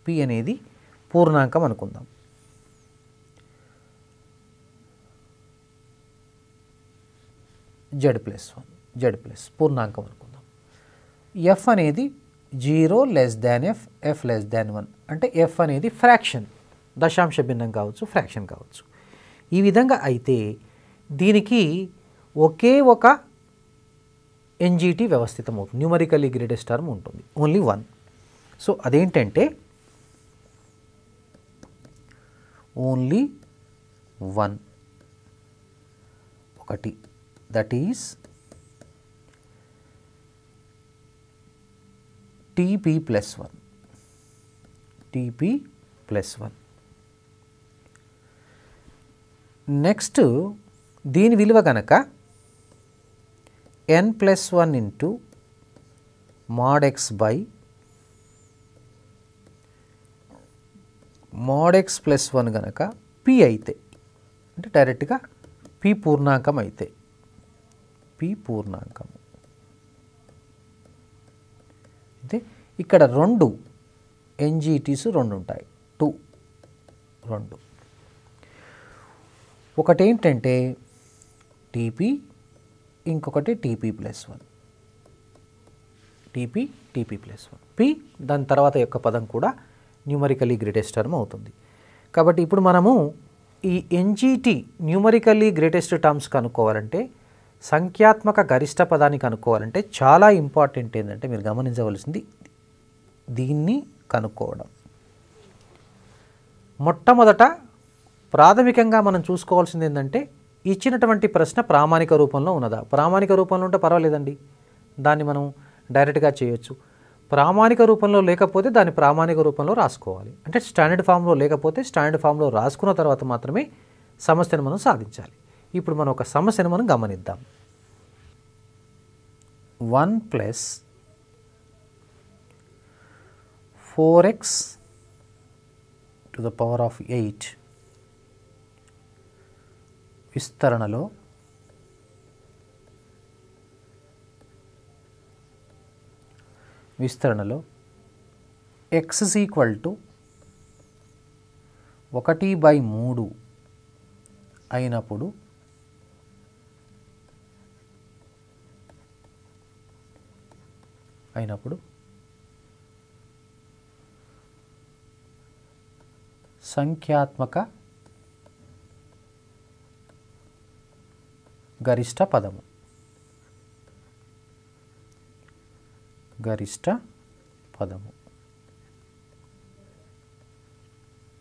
p అనేది పూర్ణాంకం అనుకుందాం. z+1 పూర్ణాంకం అనుకుందాం. f అనేది 0 less than f, f less than 1 అంటే f అనేది ఫ్రాక్షన్, దశాంశ భిన్నం కావచ్చు, ఫ్రాక్షన్ కావచ్చు. ఈ విధంగా అయితే దీనికి ఒకే ఒక ఎన్జిటి వ్యవస్థితం అవుతుంది, న్యూమరికల్లీ గ్రేటెస్ట్ టర్మ్ ఉంటుంది, ఓన్లీ 1. సో అదేంటంటే ఓన్లీ 1, ఒకటి, that is tp+1. tp+1. Next దీని విలువ కనుక n+1 into mod x by mod x+1 కనుక p అయితే, అంటే డైరెక్ట్గా p పూర్ణాంకం అయితే p పూర్ణాంకము. అయితే ఇక్కడ 2 NGTs 2 ఉంటాయి, 2 ఒకటి ఏంటంటే TP, ఇంకొకటి TP+1, TP+1. P దాని తర్వాత యొక్క పదం కూడా న్యూమరికల్లీ గ్రేటెస్ట్ టర్మ్ అవుతుంది. కాబట్టి ఇప్పుడు మనము ఈ NGT న్యూమరికల్లీ గ్రేటెస్ట్ టర్మ్స్ కనుక్కోవాలంటే, సంఖ్యాత్మక గరిష్ట పదాన్ని కనుక్కోవాలంటే చాలా ఇంపార్టెంట్ ఏంటంటే మీరు గమనించవలసింది దీన్ని కనుక్కోవడం. మొట్టమొదట ప్రాథమికంగా మనం చూసుకోవాల్సింది ఏంటంటే ఇచ్చినటువంటి ప్రశ్న ప్రామాణిక రూపంలో ఉన్నదా. ప్రామాణిక రూపంలో ఉంటే పర్వాలేదండి, దాన్ని మనం డైరెక్ట్గా చేయొచ్చు. ప్రామాణిక రూపంలో లేకపోతే దాన్ని ప్రామాణిక రూపంలో రాసుకోవాలి. అంటే స్టాండర్డ్ ఫామ్లో లేకపోతే స్టాండర్డ్ ఫామ్లో రాసుకున్న తర్వాత మాత్రమే సమస్యను మనం సాధించాలి. ఇప్పుడు మనం ఒక సమస్యను మనం గమనిద్దాం. 1 + 4x to the power of 8 విస్తరణలో x = 1/3 అయినప్పుడు సంఖ్యాత్మక గరిష్ట పదము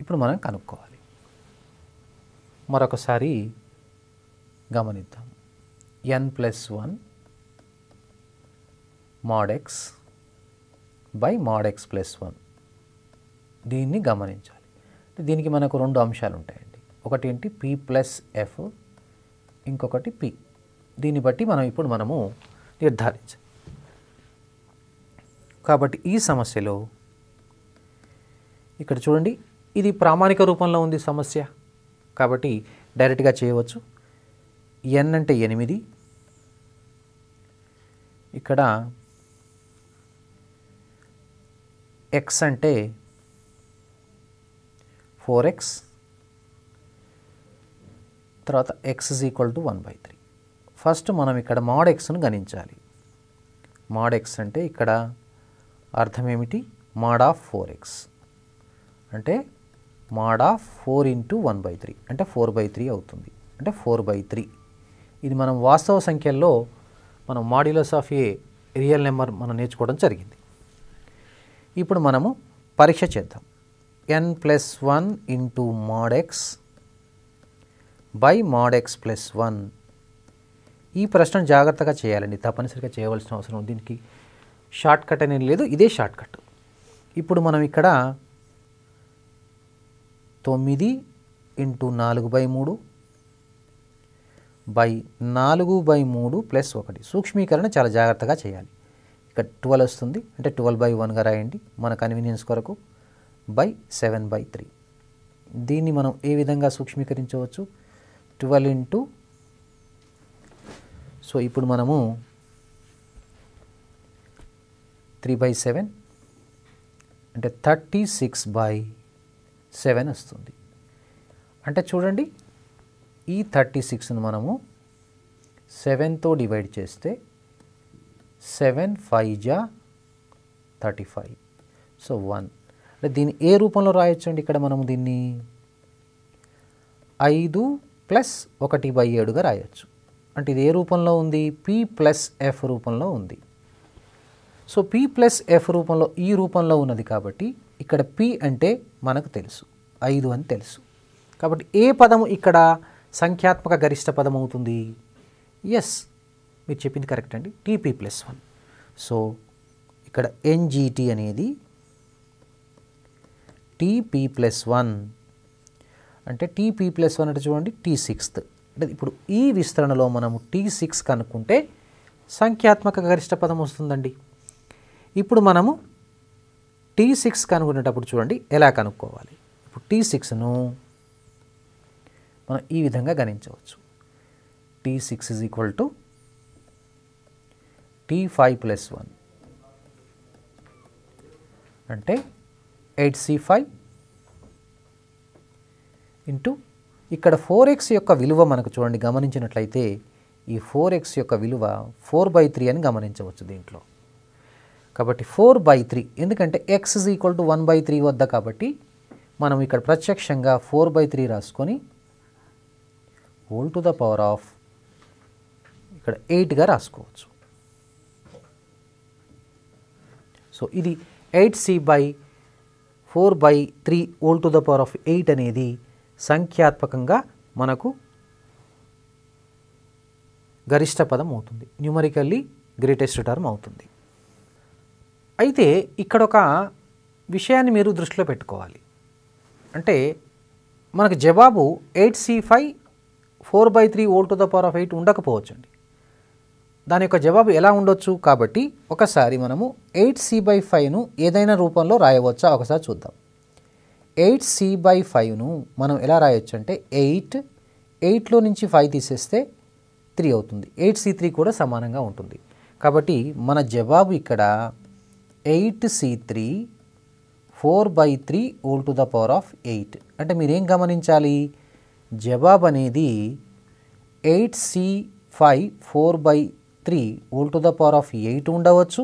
ఇప్పుడు మనం కనుక్కోవాలి. మరొకసారి గమనిద్దాం. n+1 mod x by mod x+1 దీన్ని గమనించాలి. దీనికి మనకు 2 అంశాలు ఉంటాయండి. ఒకటి ఏంటి p+f, ఇంకొకటి p. దీన్ని బట్టి మనము నిర్ధారించాలి. కాబట్టి ఈ సమస్యలో ఇక్కడ చూడండి, ఇది ప్రామాణిక రూపంలో ఉంది సమస్య కాబట్టి డైరెక్ట్గా చేయవచ్చు. n అంటే 8, ఇక్కడ x అంటే 4x, తర్వాత x = 1/3. ఫస్ట్ మనం ఇక్కడ mod xను గణించాలి. mod x అంటే ఇక్కడ అర్థం ఏమిటి? mod of 4x అంటే mod of 4 × 1/3 అంటే 4/3 అవుతుంది. అంటే 4/3. ఇది మనం వాస్తవ సంఖ్యల్లో మనం modulus of A real number మనం నేర్చుకోవడం జరిగింది. ఇప్పుడు మనము పరీక్ష చేద్దాం. n+1 × mod x by mod x+1. ఈ ప్రశ్నను జాగ్రత్తగా చేయాలండి, తప్పనిసరిగా చేయవలసిన అవసరం ఉంది. దీనికి షార్ట్ కట్ అనేది లేదు, ఇదే షార్ట్ కట్. ఇప్పుడు మనం ఇక్కడ 9 × 4/3 by 4/3 + 1. సూక్ష్మీకరణ చాలా జాగ్రత్తగా చేయాలి. ఇక్కడ 12 వస్తుంది, అంటే 12/1గా రాయండి మన కన్వీనియన్స్ కొరకు, by 7/3. దీన్ని మనం ఏ విధంగా సూక్ష్మీకరించవచ్చు? 12 సో ఇప్పుడు మనము 3/7 అంటే 36/7 వస్తుంది. అంటే చూడండి, ఈ 36ను మనము 7తో డివైడ్ చేస్తే 7 × 5 = 35. సో 1. అంటే దీన్ని ఏ రూపంలో రాయొచ్చు అండి? ఇక్కడ మనము దీన్ని 5 + 1/7గా రాయొచ్చు. అంటే ఇది ఏ రూపంలో ఉంది? p+f రూపంలో ఉంది. సో p+f రూపంలో, ఈ రూపంలో ఉన్నది కాబట్టి ఇక్కడ p అంటే మనకు తెలుసు, 5 అని తెలుసు. కాబట్టి ఏ పదము ఇక్కడ సంఖ్యాత్మక గరిష్ట పదం అవుతుంది? ఎస్, మీరు చెప్పింది కరెక్ట్ అండి, TP+1. సో ఇక్కడ NGT అనేది TP+1 అంటే TP+1 అంటే చూడండి T6th. అంటే ఇప్పుడు ఈ విస్తరణలో మనము T6 కనుక్కుంటే సంఖ్యాత్మక గరిష్ట పదం వస్తుందండి. ఇప్పుడు మనము T6 కనుక్కునేటప్పుడు చూడండి ఎలా కనుక్కోవాలి. ఇప్పుడు T6ను మనం ఈ విధంగా గణించవచ్చు. T6 = T5 + 1 అంటే 8C5 ఇంటూ ఇక్కడ 4x యొక్క విలువ మనకు చూడండి గమనించినట్లయితే ఈ 4x యొక్క విలువ 4/3 అని గమనించవచ్చు దీంట్లో. కాబట్టి 4/3 ఎందుకంటే x = 1/3 వద్ద కాబట్టి మనం ఇక్కడ ప్రత్యక్షంగా 4/3 రాసుకొని whole⁴ ఇక్కడ 8గా రాసుకోవచ్చు. సో ఇది 8C/4/3 whole⁴ అనేది సంఖ్యాత్మకంగా మనకు గరిష్ట పదం అవుతుంది, న్యూమరికల్లీ గ్రేటెస్ట్ టర్మ్ అవుతుంది. అయితే ఇక్కడ ఒక విషయాన్ని మీరు దృష్టిలో పెట్టుకోవాలి. అంటే మనకు జవాబు 8C/4/3 whole⁴ ఉండకపోవచ్చండి. దాని యొక్క జవాబు ఎలా ఉండొచ్చు? కాబట్టి ఒకసారి మనము 8C/5ను ఏదైనా రూపంలో రాయవచ్చా ఒకసారి చూద్దాం. 8C/5ను మనం ఎలా రాయొచ్చు అంటే 8లో నుంచి 5 తీసేస్తే 3 అవుతుంది. 8C3 కూడా సమానంగా ఉంటుంది. కాబట్టి మన జవాబు ఇక్కడ 8C3/4/3 whole⁴8. అంటే మీరేం గమనించాలి? జవాబు అనేది 8C5/4/3 whole⁴8 ఉండవచ్చు,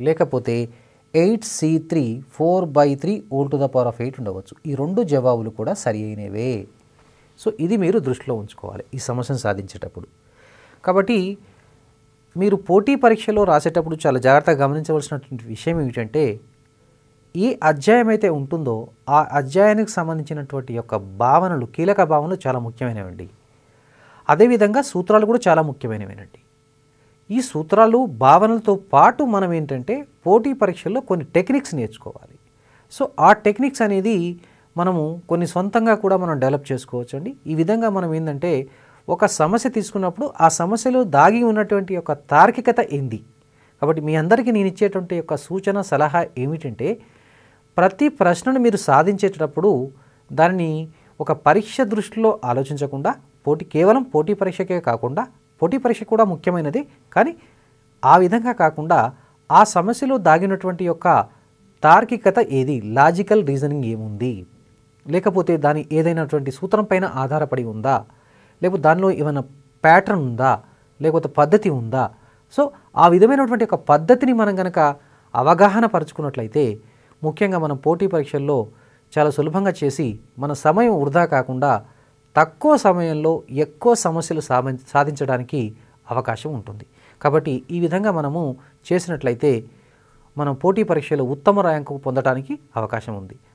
లేకపోతే 8C3/4/3 whole⁴8 ఉండవచ్చు. ఈ రెండు జవాబులు కూడా సరి అయినవే. సో ఇది మీరు దృష్టిలో ఉంచుకోవాలి ఈ సమస్యను సాధించేటప్పుడు. కాబట్టి మీరు పోటీ పరీక్షలో రాసేటప్పుడు చాలా జాగ్రత్తగా గమనించవలసినటువంటి విషయం ఏమిటంటే ఏ అధ్యాయం అయితే ఉంటుందో ఆ అధ్యాయానికి సంబంధించినటువంటి యొక్క భావనలు, కీలక భావనలు చాలా ముఖ్యమైనవండి. అదేవిధంగా సూత్రాలు కూడా చాలా ముఖ్యమైనవేనండి. ఈ సూత్రాలు భావనలతో పాటు మనం ఏంటంటే పోటీ పరీక్షల్లో కొన్ని టెక్నిక్స్ నేర్చుకోవాలి. సో ఆ టెక్నిక్స్ అనేది మనము కొన్ని సొంతంగా కూడా మనం డెవలప్ చేసుకోవచ్చండి. ఈ విధంగా మనం ఏంటంటే ఒక సమస్య తీసుకున్నప్పుడు ఆ సమస్యలో దాగి ఉన్నటువంటి యొక్క తార్కికత ఏంది. కాబట్టి మీ అందరికీ నేను ఇచ్చేటువంటి యొక్క సూచన సలహా ఏమిటంటే ప్రతి ప్రశ్నను మీరు సాధించేటప్పుడు దానిని ఒక పరీక్ష దృష్టిలో ఆలోచించకుండా కేవలం పోటీ పరీక్షకే కాకుండా, పోటీ పరీక్ష కూడా ముఖ్యమైనది కానీ ఆ విధంగా కాకుండా ఆ సమస్యలో దాగినటువంటి యొక్క తార్కికత ఏది, లాజికల్ రీజనింగ్ ఏముంది, లేకపోతే దాని ఏదైనటువంటి సూత్రం పైన ఆధారపడి ఉందా, లేకపోతే దానిలో ఏమైనా ప్యాటర్న్ ఉందా, లేకపోతే పద్ధతి ఉందా. సో ఆ విధమైనటువంటి ఒక పద్ధతిని మనం కనుక అవగాహన పరుచుకున్నట్లయితే ముఖ్యంగా మనం పోటీ పరీక్షల్లో చాలా సులభంగా చేసి మన సమయం వృధా కాకుండా తక్కువ సమయంలో ఎక్కువ సమస్యలు సాధించడానికి అవకాశం ఉంటుంది. కాబట్టి ఈ విధంగా మనము చేసినట్లయితే మనం పోటీ పరీక్షలో ఉత్తమ ర్యాంకు పొందడానికి అవకాశం ఉంది.